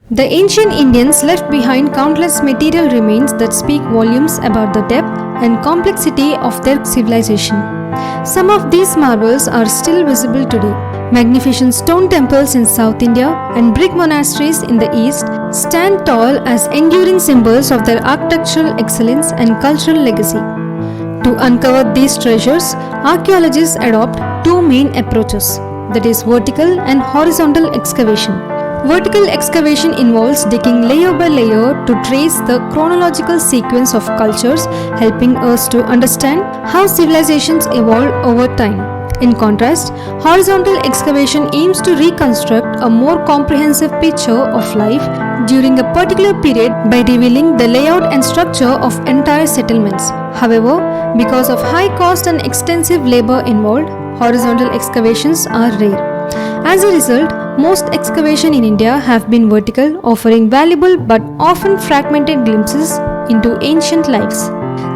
The ancient Indians left behind countless material remains that speak volumes about the depth and complexity of their civilization. Some of these marvels are still visible today. Magnificent stone temples in South India and brick monasteries in the East stand tall as enduring symbols of their architectural excellence and cultural legacy. To uncover these treasures, archaeologists adopt two main approaches, that is, vertical and horizontal excavation. Vertical excavation involves digging layer by layer to trace the chronological sequence of cultures, helping us to understand how civilizations evolved over time. In contrast, horizontal excavation aims to reconstruct a more comprehensive picture of life during a particular period by revealing the layout and structure of entire settlements. However, because of high cost and extensive labor involved, horizontal excavations are rare. As a result, most excavation in India have been vertical, offering valuable but often fragmented glimpses into ancient lives.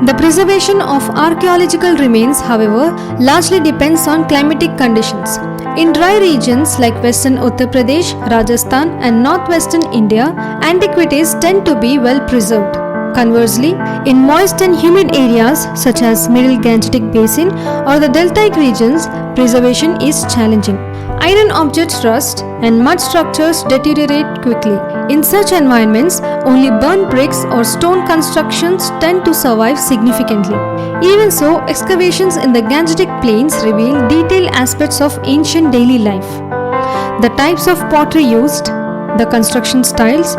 The preservation of archaeological remains, however, largely depends on climatic conditions. In dry regions like western Uttar Pradesh, Rajasthan and northwestern India, antiquities tend to be well preserved. Conversely, in moist and humid areas such as Middle Gangetic Basin or the deltaic regions, preservation is challenging. Iron objects rust and mud structures deteriorate quickly. In such environments, only burnt bricks or stone constructions tend to survive significantly. Even so, excavations in the Gangetic Plains reveal detailed aspects of ancient daily life. The types of pottery used, the construction styles,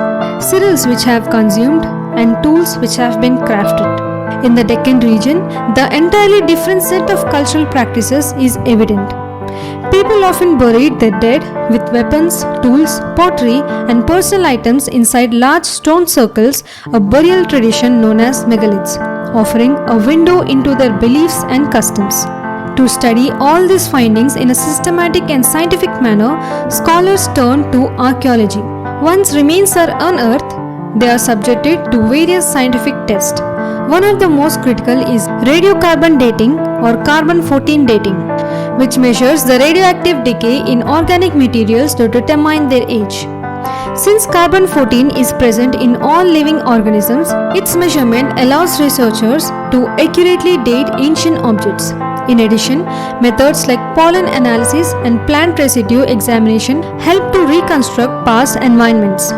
cereals which have consumed, and tools which have been crafted. In the Deccan region, the entirely different set of cultural practices is evident. People often buried their dead with weapons, tools, pottery, and personal items inside large stone circles, a burial tradition known as megaliths, offering a window into their beliefs and customs. To study all these findings in a systematic and scientific manner, scholars turn to archaeology. Once remains are unearthed, they are subjected to various scientific tests. One of the most critical is radiocarbon dating or carbon-14 dating, which measures the radioactive decay in organic materials to determine their age. Since carbon-14 is present in all living organisms, its measurement allows researchers to accurately date ancient objects. In addition, methods like pollen analysis and plant residue examination help to reconstruct past environments.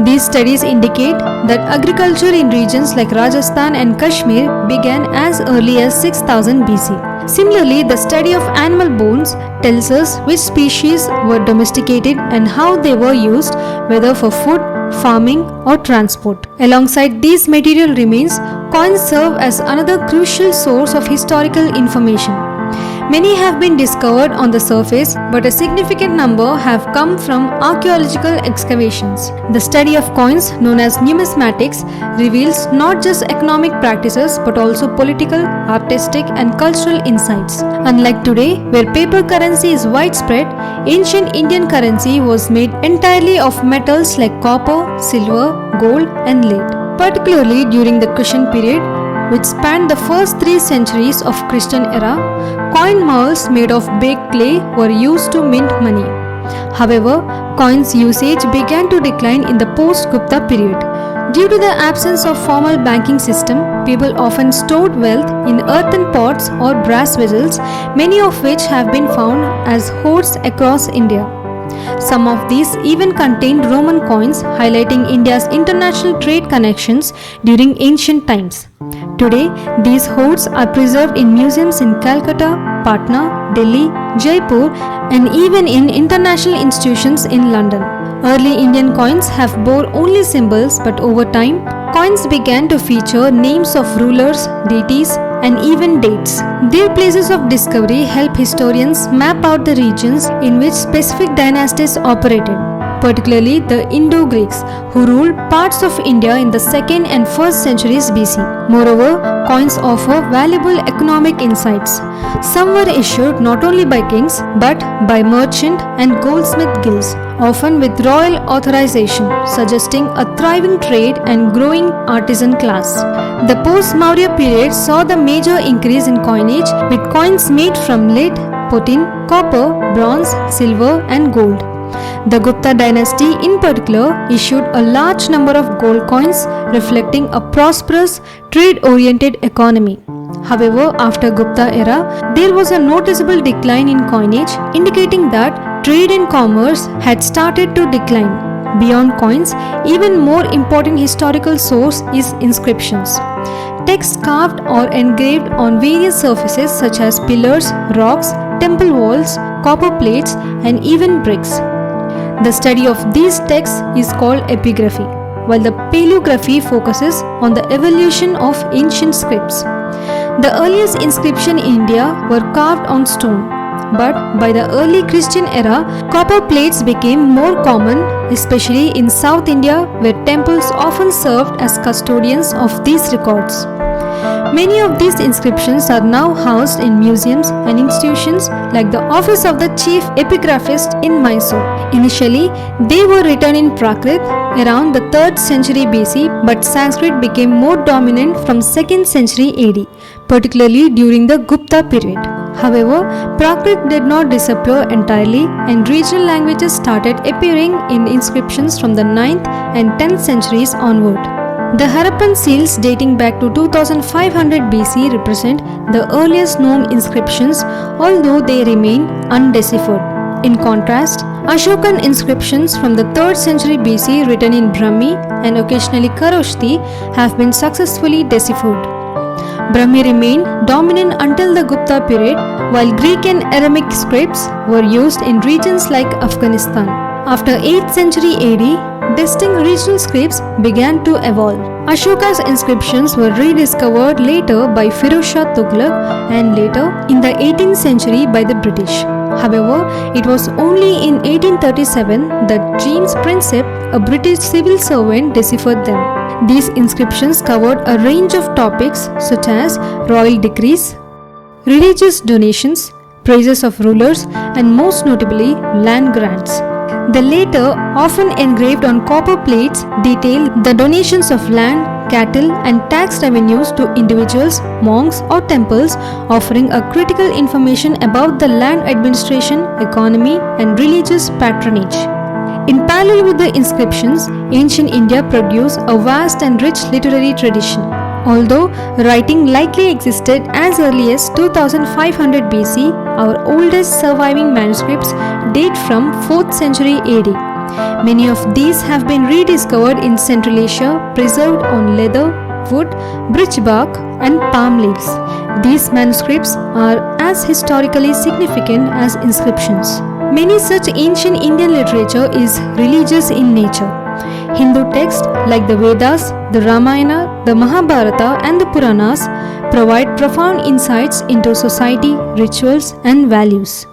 These studies indicate that agriculture in regions like Rajasthan and Kashmir began as early as 6000 BC. Similarly, the study of animal bones tells us which species were domesticated and how they were used, whether for food, farming, or transport. Alongside these material remains, coins serve as another crucial source of historical information. Many have been discovered on the surface, but a significant number have come from archaeological excavations. The study of coins, known as numismatics, reveals not just economic practices but also political, artistic, and cultural insights. Unlike today, where paper currency is widespread, ancient Indian currency was made entirely of metals like copper, silver, gold, and lead. Particularly during the Christian period, which spanned the first 3 centuries of Christian era, coin molds made of baked clay were used to mint money. However, coins usage began to decline in the post-Gupta period. Due to the absence of formal banking system, people often stored wealth in earthen pots or brass vessels, many of which have been found as hoards across India. Some of these even contained Roman coins, highlighting India's international trade connections during ancient times. Today, these hoards are preserved in museums in Calcutta, Patna, Delhi, Jaipur, and even in international institutions in London. Early Indian coins have bore only symbols, but over time, coins began to feature names of rulers, deities, and even dates. Their places of discovery help historians map out the regions in which specific dynasties operated, particularly the Indo-Greeks, who ruled parts of India in the 2nd and 1st centuries BC. Moreover, coins offer valuable economic insights. Some were issued not only by kings but by merchant and goldsmith guilds, often with royal authorization, suggesting a thriving trade and growing artisan class. The post-Maurya period saw the major increase in coinage, with coins made from lead, potin, copper, bronze, silver, and gold. The Gupta dynasty in particular issued a large number of gold coins reflecting a prosperous, trade-oriented economy. However, after Gupta era, there was a noticeable decline in coinage, indicating that trade and commerce had started to decline. Beyond coins, even more important historical source is inscriptions. Texts carved or engraved on various surfaces such as pillars, rocks, temple walls, copper plates, and even bricks. The study of these texts is called epigraphy, while the paleography focuses on the evolution of ancient scripts. The earliest inscriptions in India were carved on stone, but by the early Christian era, copper plates became more common, especially in South India, where temples often served as custodians of these records. Many of these inscriptions are now housed in museums and institutions like the Office of the Chief Epigraphist in Mysore. Initially, they were written in Prakrit around the 3rd century BC, but Sanskrit became more dominant from 2nd century AD, particularly during the Gupta period. However, Prakrit did not disappear entirely, and regional languages started appearing in inscriptions from the 9th and 10th centuries onward. The Harappan seals dating back to 2500 BC represent the earliest known inscriptions, although they remain undeciphered. In contrast, Ashokan inscriptions from the 3rd century BC written in Brahmi and occasionally Kharoshthi have been successfully deciphered. Brahmi remained dominant until the Gupta period, while Greek and Aramaic scripts were used in regions like Afghanistan. After 8th century AD, distinct regional scripts began to evolve. Ashoka's inscriptions were rediscovered later by Firoz Shah Tughlaq and later in the 18th century by the British. However, it was only in 1837 that James Prinsep, a British civil servant, deciphered them. These inscriptions covered a range of topics such as royal decrees, religious donations, praises of rulers, and most notably land grants. The latter, often engraved on copper plates, detail the donations of land, cattle, and tax revenues to individuals, monks, or temples, offering a critical information about the land administration, economy, and religious patronage. In parallel with the inscriptions, ancient India produced a vast and rich literary tradition. Although writing likely existed as early as 2500 BC, our oldest surviving manuscripts date from 4th century AD. Many of these have been rediscovered in Central Asia, preserved on leather, wood, birch bark, and palm leaves. These manuscripts are as historically significant as inscriptions. Many such ancient Indian literature is religious in nature. Hindu texts like the Vedas, the Ramayana, the Mahabharata, and the Puranas provide profound insights into society, rituals, and values.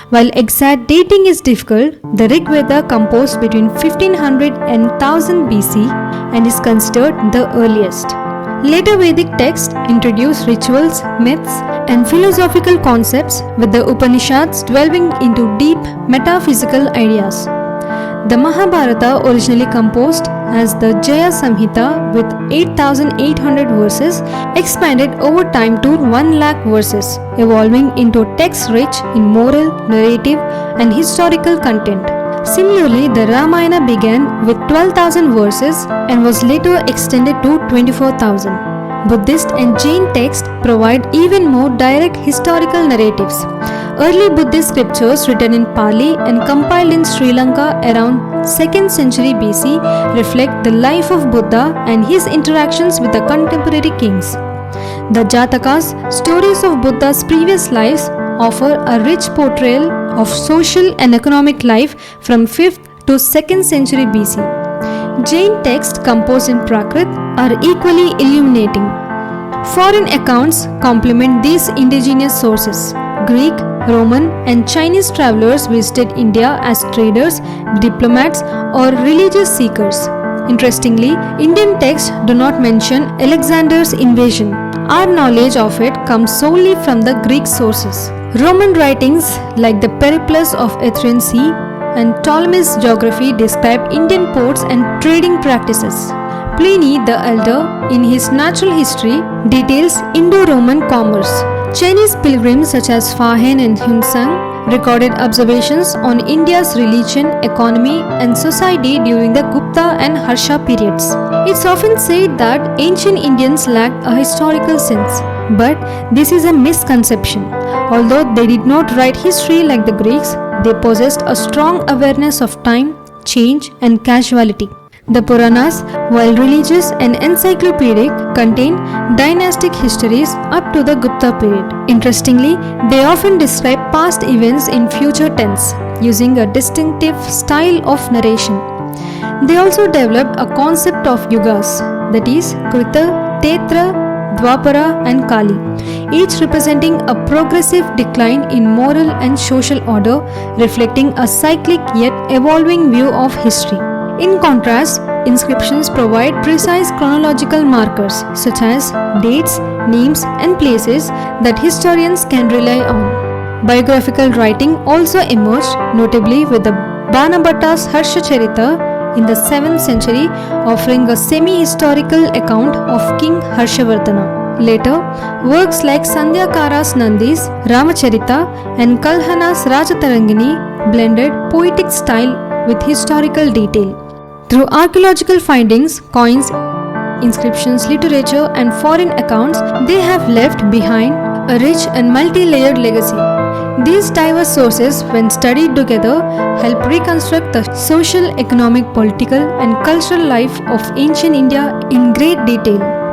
While exact dating is difficult, the Rig Veda, composed between 1500 and 1000 BC and is considered the earliest. Later Vedic texts introduce rituals, myths, and philosophical concepts, with the Upanishads delving into deep metaphysical ideas. The Mahabharata, originally composed as the Jaya Samhita with 8,800 verses, expanded over time to 1 lakh verses, evolving into texts rich in moral, narrative, and historical content. Similarly, the Ramayana began with 12,000 verses and was later extended to 24,000. Buddhist and Jain texts provide even more direct historical narratives. Early Buddhist scriptures written in Pali and compiled in Sri Lanka around 2nd century BC reflect the life of Buddha and his interactions with the contemporary kings. The Jatakas, stories of Buddha's previous lives, offer a rich portrayal of social and economic life from 5th to 2nd century BC. Jain texts composed in Prakrit are equally illuminating. Foreign accounts complement these indigenous sources. Greek, Roman, and Chinese travelers visited India as traders, diplomats, or religious seekers. Interestingly, Indian texts do not mention Alexander's invasion. Our knowledge of it comes solely from the Greek sources. Roman writings like the Periplus of Athenian Sea and Ptolemy's geography describe Indian ports and trading practices. Pliny the Elder, in his Natural History, details Indo-Roman commerce. Chinese pilgrims such as Fa Hen and Hunsang recorded observations on India's religion, economy, and society during the Gupta and Harsha periods. It's often said that ancient Indians lacked a historical sense, but this is a misconception. Although they did not write history like the Greeks, they possessed a strong awareness of time, change, and casuality. The Puranas, while religious and encyclopedic, contain dynastic histories up to the Gupta period. Interestingly, they often describe past events in future tense, using a distinctive style of narration. They also developed a concept of yugas, that is, Krita, Tetra, Dwapara, and Kali, each representing a progressive decline in moral and social order, reflecting a cyclic yet evolving view of history. In contrast, inscriptions provide precise chronological markers such as dates, names, and places that historians can rely on. Biographical writing also emerged, notably with the Banabhatta's Harshacharita in the 7th century, offering a semi-historical account of King Harshavardhana. Later, works like Sandhyakara's Nandis, Ramacharita, and Kalhana's Rajatarangini blended poetic style with historical detail. Through archaeological findings, coins, inscriptions, literature, and foreign accounts, they have left behind a rich and multi-layered legacy. These diverse sources, when studied together, help reconstruct the social, economic, political, and cultural life of ancient India in great detail.